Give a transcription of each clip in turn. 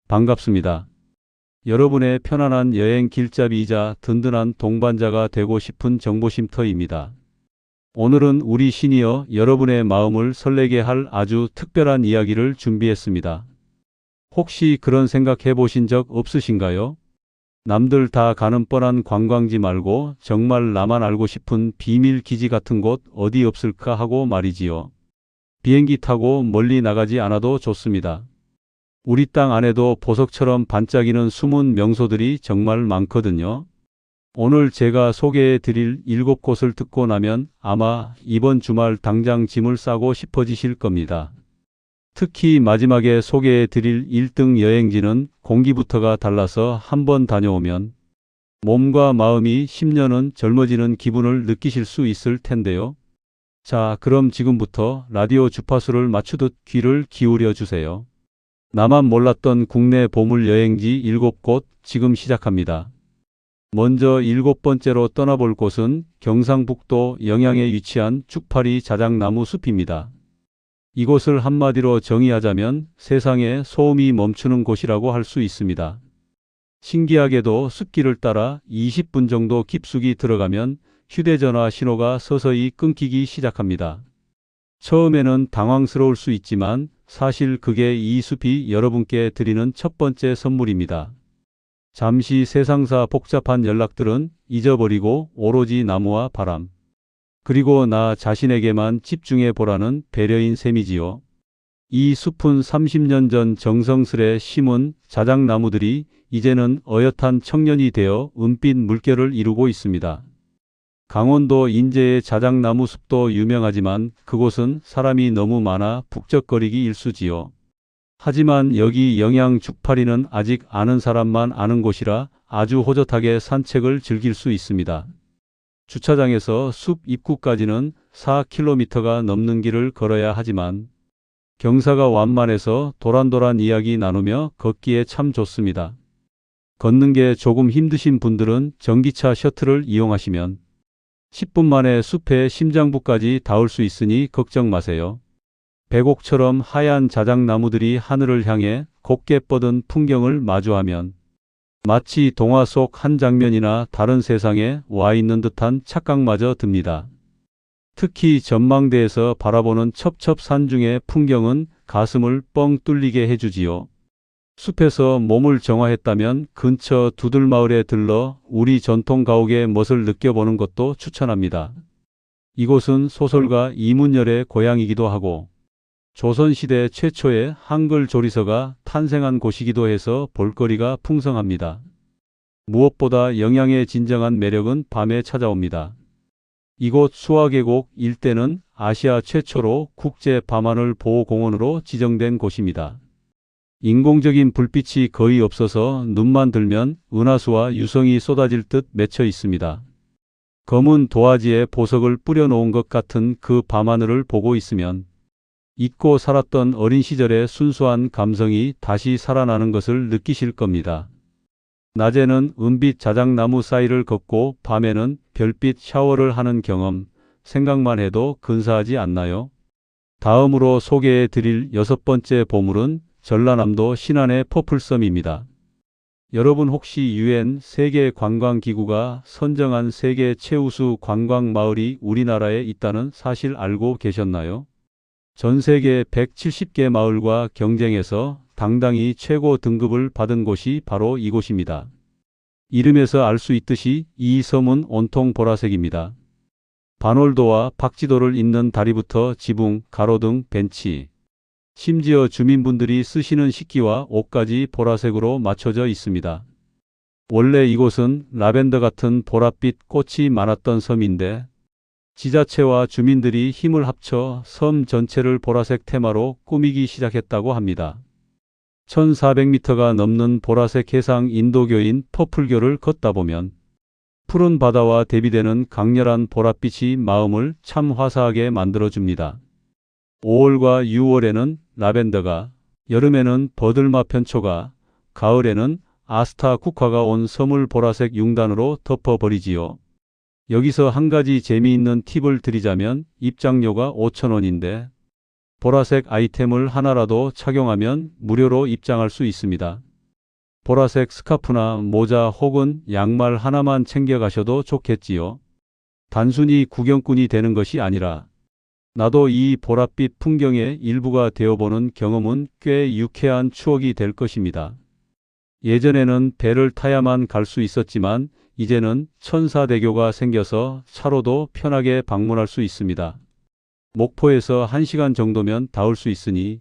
반갑습니다. 여러분의 편안한 여행 길잡이이자 든든한 동반자가 되고 싶은 정보쉼터입니다. 오늘은 우리 시니어 여러분의 마음을 설레게 할 아주 특별한 이야기를 준비했습니다. 혹시 그런 생각 해보신 적 없으신가요? 남들 다 가는 뻔한 관광지 말고 정말 나만 알고 싶은 비밀 기지 같은 곳 어디 없을까 하고 말이지요. 비행기 타고 멀리 나가지 않아도 좋습니다. 우리 땅 안에도 보석처럼 반짝이는 숨은 명소들이 정말 많거든요. 오늘 제가 소개해 드릴 7곳을 듣고 나면 아마 이번 주말 당장 짐을 싸고 싶어지실 겁니다. 특히 마지막에 소개해 드릴 1등 여행지는 공기부터가 달라서 한번 다녀오면 몸과 마음이 10년은 젊어지는 기분을 느끼실 수 있을 텐데요. 자, 그럼 지금부터 라디오 주파수를 맞추듯 귀를 기울여 주세요. 나만 몰랐던 국내 보물 여행지 7곳 지금 시작합니다. 먼저 7번째로 떠나볼 곳은 경상북도 영양에 위치한 쭉파리 자작나무 숲입니다. 이곳을 한마디로 정의하자면 세상에 소음이 멈추는 곳이라고 할 수 있습니다. 신기하게도 숲길을 따라 20분 정도 깊숙이 들어가면 휴대전화 신호가 서서히 끊기기 시작합니다. 처음에는 당황스러울 수 있지만 사실 그게 이 숲이 여러분께 드리는 첫 번째 선물입니다. 잠시 세상사 복잡한 연락들은 잊어버리고 오로지 나무와 바람, 그리고 나 자신에게만 집중해 보라는 배려인 셈이지요. 이 숲은 30년 전 정성스레 심은 자작나무들이 이제는 어엿한 청년이 되어 은빛 물결을 이루고 있습니다. 강원도 인제의 자작나무 숲도 유명하지만 그곳은 사람이 너무 많아 북적거리기 일쑤지요. 하지만 여기 영양 죽파리는 아직 아는 사람만 아는 곳이라 아주 호젓하게 산책을 즐길 수 있습니다. 주차장에서 숲 입구까지는 4km가 넘는 길을 걸어야 하지만 경사가 완만해서 도란도란 이야기 나누며 걷기에 참 좋습니다. 걷는 게 조금 힘드신 분들은 전기차 셔틀을 이용하시면 10분 만에 숲의 심장부까지 닿을 수 있으니 걱정 마세요. 백옥처럼 하얀 자작나무들이 하늘을 향해 곱게 뻗은 풍경을 마주하면 마치 동화 속 한 장면이나 다른 세상에 와 있는 듯한 착각마저 듭니다. 특히 전망대에서 바라보는 첩첩산중의 풍경은 가슴을 뻥 뚫리게 해주지요. 숲에서 몸을 정화했다면 근처 두들마을에 들러 우리 전통 가옥의 멋을 느껴보는 것도 추천합니다. 이곳은 소설가 이문열의 고향이기도 하고 조선시대 최초의 한글 조리서가 탄생한 곳이기도 해서 볼거리가 풍성합니다. 무엇보다 영양의 진정한 매력은 밤에 찾아옵니다. 이곳 수화계곡 일대는 아시아 최초로 국제 밤하늘 보호공원으로 지정된 곳입니다. 인공적인 불빛이 거의 없어서 눈만 들면 은하수와 유성이 쏟아질 듯 맺혀 있습니다. 검은 도화지에 보석을 뿌려놓은 것 같은 그 밤하늘을 보고 있으면 잊고 살았던 어린 시절의 순수한 감성이 다시 살아나는 것을 느끼실 겁니다. 낮에는 은빛 자작나무 사이를 걷고 밤에는 별빛 샤워를 하는 경험, 생각만 해도 근사하지 않나요? 다음으로 소개해 드릴 6번째 보물은 전라남도 신안의 퍼플섬입니다. 여러분 혹시 UN 세계관광기구가 선정한 세계 최우수 관광마을이 우리나라에 있다는 사실 알고 계셨나요? 전 세계 170개 마을과 경쟁해서 당당히 최고 등급을 받은 곳이 바로 이곳입니다. 이름에서 알 수 있듯이 이 섬은 온통 보라색입니다. 반월도와 박지도를 잇는 다리부터 지붕, 가로등, 벤치, 심지어 주민분들이 쓰시는 식기와 옷까지 보라색으로 맞춰져 있습니다. 원래 이곳은 라벤더 같은 보랏빛 꽃이 많았던 섬인데 지자체와 주민들이 힘을 합쳐 섬 전체를 보라색 테마로 꾸미기 시작했다고 합니다. 1400m가 넘는 보라색 해상 인도교인 퍼플교를 걷다 보면 푸른 바다와 대비되는 강렬한 보랏빛이 마음을 참 화사하게 만들어줍니다. 5월과 6월에는 라벤더가, 여름에는 버들마 편초가, 가을에는 아스타 국화가 온 섬을 보라색 융단으로 덮어버리지요. 여기서 한 가지 재미있는 팁을 드리자면 입장료가 5,000원인데 보라색 아이템을 하나라도 착용하면 무료로 입장할 수 있습니다. 보라색 스카프나 모자 혹은 양말 하나만 챙겨가셔도 좋겠지요. 단순히 구경꾼이 되는 것이 아니라 나도 이 보랏빛 풍경의 일부가 되어보는 경험은 꽤 유쾌한 추억이 될 것입니다. 예전에는 배를 타야만 갈 수 있었지만 이제는 천사대교가 생겨서 차로도 편하게 방문할 수 있습니다. 목포에서 1시간 정도면 닿을 수 있으니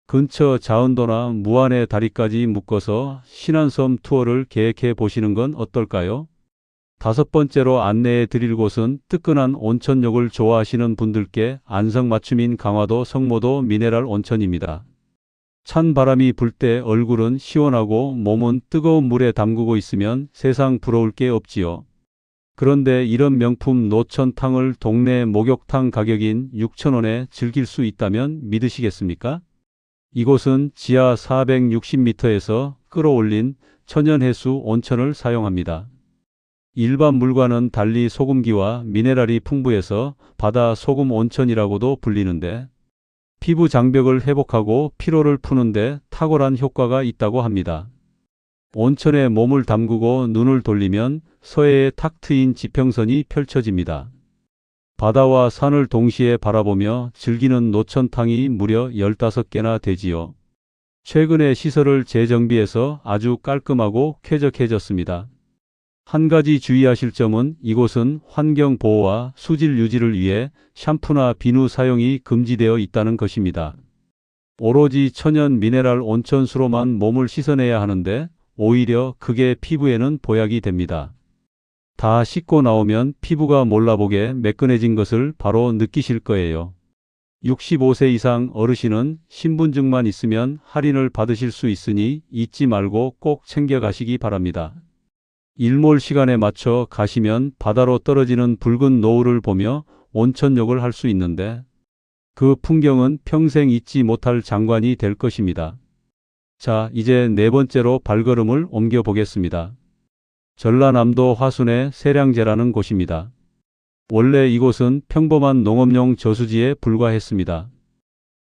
근처 자은도나 무안의 다리까지 묶어서 신안섬 투어를 계획해 보시는 건 어떨까요? 5번째로 안내해 드릴 곳은 뜨끈한 온천욕을 좋아하시는 분들께 안성맞춤인 강화도 성모도 미네랄 온천입니다. 찬 바람이 불 때 얼굴은 시원하고 몸은 뜨거운 물에 담그고 있으면 세상 부러울 게 없지요. 그런데 이런 명품 노천탕을 동네 목욕탕 가격인 6,000원에 즐길 수 있다면 믿으시겠습니까? 이곳은 지하 460m에서 끌어올린 천연해수 온천을 사용합니다. 일반 물과는 달리 소금기와 미네랄이 풍부해서 바다 소금 온천이라고도 불리는데 피부 장벽을 회복하고 피로를 푸는데 탁월한 효과가 있다고 합니다. 온천에 몸을 담그고 눈을 돌리면 서해에 탁 트인 지평선이 펼쳐집니다. 바다와 산을 동시에 바라보며 즐기는 노천탕이 무려 15개나 되지요. 최근에 시설을 재정비해서 아주 깔끔하고 쾌적해졌습니다. 한 가지 주의하실 점은 이곳은 환경보호와 수질 유지를 위해 샴푸나 비누 사용이 금지되어 있다는 것입니다. 오로지 천연 미네랄 온천수로만 몸을 씻어내야 하는데 오히려 그게 피부에는 보약이 됩니다. 다 씻고 나오면 피부가 몰라보게 매끈해진 것을 바로 느끼실 거예요. 65세 이상 어르신은 신분증만 있으면 할인을 받으실 수 있으니 잊지 말고 꼭 챙겨가시기 바랍니다. 일몰 시간에 맞춰 가시면 바다로 떨어지는 붉은 노을을 보며 온천욕을 할 수 있는데 그 풍경은 평생 잊지 못할 장관이 될 것입니다. 자, 이제 4번째로 발걸음을 옮겨 보겠습니다. 전라남도 화순의 세량제라는 곳입니다. 원래 이곳은 평범한 농업용 저수지에 불과했습니다.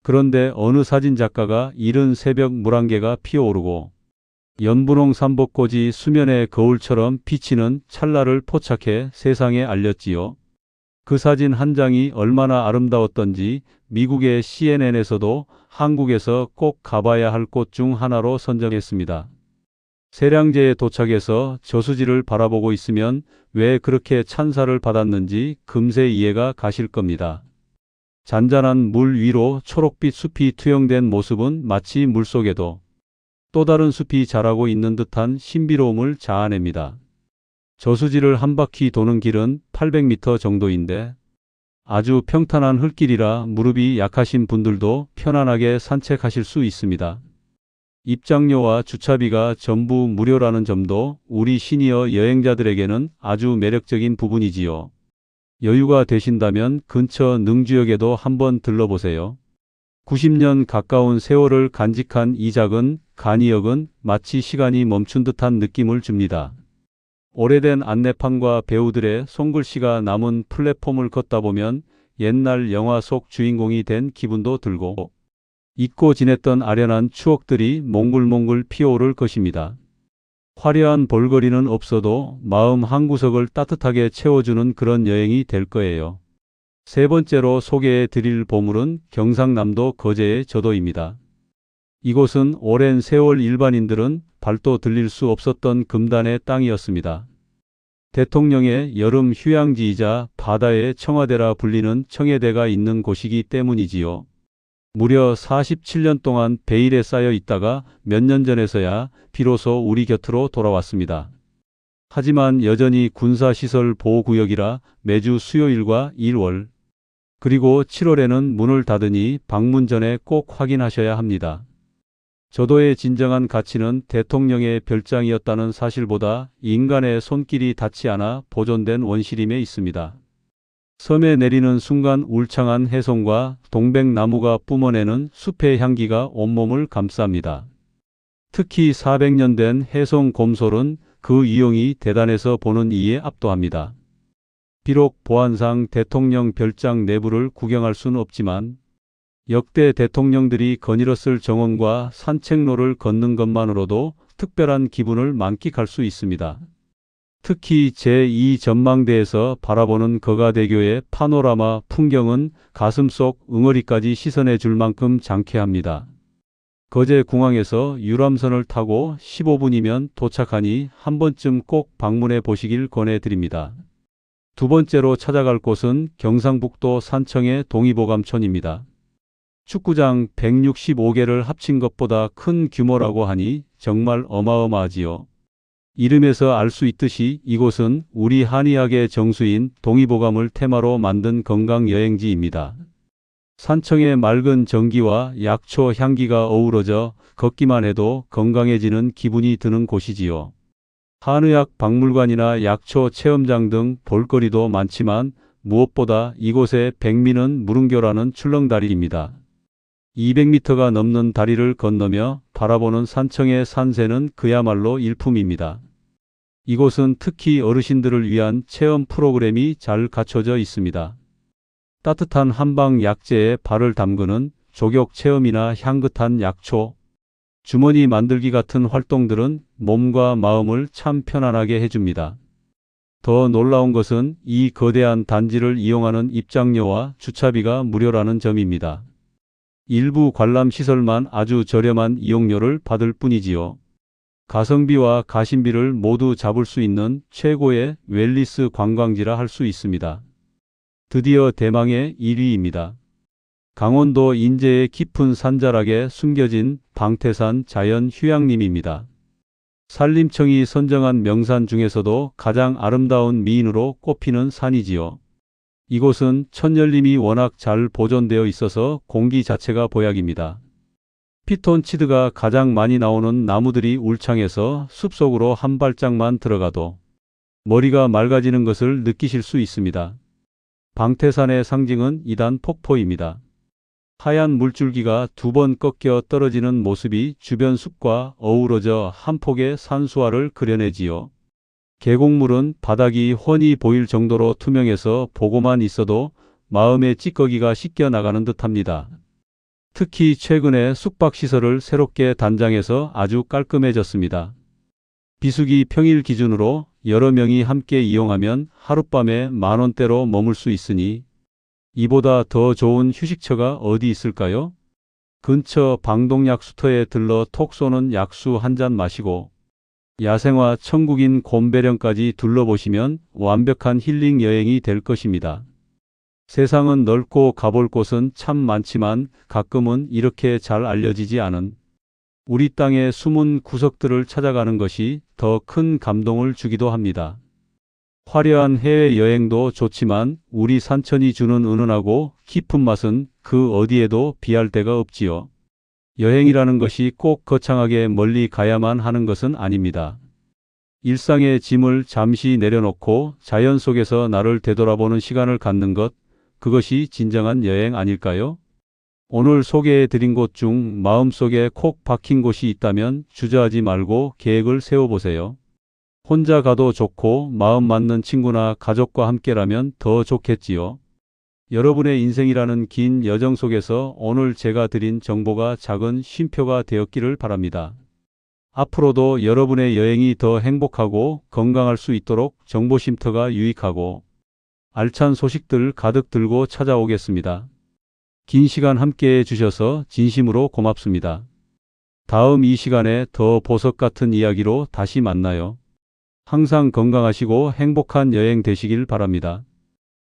그런데 어느 사진작가가 이른 새벽 물안개가 피어오르고 연분홍 삼복꽃이 수면의 거울처럼 비치는 찰나를 포착해 세상에 알렸지요. 그 사진 한 장이 얼마나 아름다웠던지 미국의 CNN에서도 한국에서 꼭 가봐야 할 곳 중 하나로 선정했습니다. 세량제에 도착해서 저수지를 바라보고 있으면 왜 그렇게 찬사를 받았는지 금세 이해가 가실 겁니다. 잔잔한 물 위로 초록빛 숲이 투영된 모습은 마치 물속에도 또 다른 숲이 자라고 있는 듯한 신비로움을 자아냅니다. 저수지를 한 바퀴 도는 길은 800m 정도인데 아주 평탄한 흙길이라 무릎이 약하신 분들도 편안하게 산책하실 수 있습니다. 입장료와 주차비가 전부 무료라는 점도 우리 시니어 여행자들에게는 아주 매력적인 부분이지요. 여유가 되신다면 근처 능주역에도 한번 들러보세요. 90년 가까운 세월을 간직한 이 작은 간이역은 마치 시간이 멈춘 듯한 느낌을 줍니다. 오래된 안내판과 배우들의 손글씨가 남은 플랫폼을 걷다 보면 옛날 영화 속 주인공이 된 기분도 들고 잊고 지냈던 아련한 추억들이 몽글몽글 피어오를 것입니다. 화려한 볼거리는 없어도 마음 한구석을 따뜻하게 채워주는 그런 여행이 될 거예요. 3번째로 소개해 드릴 보물은 경상남도 거제의 저도입니다. 이곳은 오랜 세월 일반인들은 발도 들릴 수 없었던 금단의 땅이었습니다. 대통령의 여름 휴양지이자 바다의 청와대라 불리는 청해대가 있는 곳이기 때문이지요. 무려 47년 동안 베일에 쌓여 있다가 몇 년 전에서야 비로소 우리 곁으로 돌아왔습니다. 하지만 여전히 군사시설 보호구역이라 매주 수요일과 일월 그리고 7월에는 문을 닫으니 방문 전에 꼭 확인하셔야 합니다. 저도의 진정한 가치는 대통령의 별장이었다는 사실보다 인간의 손길이 닿지 않아 보존된 원시림에 있습니다. 섬에 내리는 순간 울창한 해송과 동백나무가 뿜어내는 숲의 향기가 온몸을 감쌉니다. 특히 400년 된 해송 곰솔은 그 이용이 대단해서 보는 이에 압도합니다. 비록 보안상 대통령 별장 내부를 구경할 수는 없지만 역대 대통령들이 거닐었을 정원과 산책로를 걷는 것만으로도 특별한 기분을 만끽할 수 있습니다. 특히 제2 전망대에서 바라보는 거가대교의 파노라마 풍경은 가슴속 응어리까지 시선해 줄 만큼 장쾌합니다. 거제공항에서 유람선을 타고 15분이면 도착하니 한 번쯤 꼭 방문해 보시길 권해드립니다. 두 번째로 찾아갈 곳은 경상북도 산청의 동의보감촌입니다. 축구장 165개를 합친 것보다 큰 규모라고 하니 정말 어마어마하지요. 이름에서 알 수 있듯이 이곳은 우리 한의학의 정수인 동의보감을 테마로 만든 건강여행지입니다. 산청의 맑은 정기와 약초 향기가 어우러져 걷기만 해도 건강해지는 기분이 드는 곳이지요. 한의학 박물관이나 약초 체험장 등 볼거리도 많지만 무엇보다 이곳의 백미는 무릉교라는 출렁다리입니다. 200m가 넘는 다리를 건너며 바라보는 산청의 산세는 그야말로 일품입니다. 이곳은 특히 어르신들을 위한 체험 프로그램이 잘 갖춰져 있습니다. 따뜻한 한방 약재에 발을 담그는 족욕 체험이나 향긋한 약초, 주머니 만들기 같은 활동들은 몸과 마음을 참 편안하게 해줍니다. 더 놀라운 것은 이 거대한 단지를 이용하는 입장료와 주차비가 무료라는 점입니다. 일부 관람시설만 아주 저렴한 이용료를 받을 뿐이지요. 가성비와 가심비를 모두 잡을 수 있는 최고의 웰니스 관광지라 할 수 있습니다. 드디어 대망의 1위입니다. 강원도 인제의 깊은 산자락에 숨겨진 방태산 자연휴양림입니다. 산림청이 선정한 명산 중에서도 가장 아름다운 미인으로 꼽히는 산이지요. 이곳은 천연림이 워낙 잘 보존되어 있어서 공기 자체가 보약입니다. 피톤치드가 가장 많이 나오는 나무들이 울창해서 숲속으로 한 발짝만 들어가도 머리가 맑아지는 것을 느끼실 수 있습니다. 방태산의 상징은 이단 폭포입니다. 하얀 물줄기가 두 번 꺾여 떨어지는 모습이 주변 숲과 어우러져 한 폭의 산수화를 그려내지요. 계곡물은 바닥이 훤히 보일 정도로 투명해서 보고만 있어도 마음의 찌꺼기가 씻겨 나가는 듯합니다. 특히 최근에 숙박시설을 새롭게 단장해서 아주 깔끔해졌습니다. 비수기 평일 기준으로 여러 명이 함께 이용하면 하룻밤에 10,000원대로 머물 수 있으니 이보다 더 좋은 휴식처가 어디 있을까요? 근처 방동약수터에 들러 톡 쏘는 약수 한 잔 마시고 야생화 천국인 곰배령까지 둘러보시면 완벽한 힐링 여행이 될 것입니다. 세상은 넓고 가볼 곳은 참 많지만 가끔은 이렇게 잘 알려지지 않은 우리 땅의 숨은 구석들을 찾아가는 것이 더 큰 감동을 주기도 합니다. 화려한 해외여행도 좋지만 우리 산천이 주는 은은하고 깊은 맛은 그 어디에도 비할 데가 없지요. 여행이라는 것이 꼭 거창하게 멀리 가야만 하는 것은 아닙니다. 일상의 짐을 잠시 내려놓고 자연 속에서 나를 되돌아보는 시간을 갖는 것, 그것이 진정한 여행 아닐까요? 오늘 소개해드린 곳 중 마음속에 콕 박힌 곳이 있다면 주저하지 말고 계획을 세워보세요. 혼자 가도 좋고 마음 맞는 친구나 가족과 함께라면 더 좋겠지요. 여러분의 인생이라는 긴 여정 속에서 오늘 제가 드린 정보가 작은 쉼표가 되었기를 바랍니다. 앞으로도 여러분의 여행이 더 행복하고 건강할 수 있도록 정보쉼터가 유익하고 알찬 소식들 가득 들고 찾아오겠습니다. 긴 시간 함께 해주셔서 진심으로 고맙습니다. 다음 이 시간에 더 보석 같은 이야기로 다시 만나요. 항상 건강하시고 행복한 여행 되시길 바랍니다.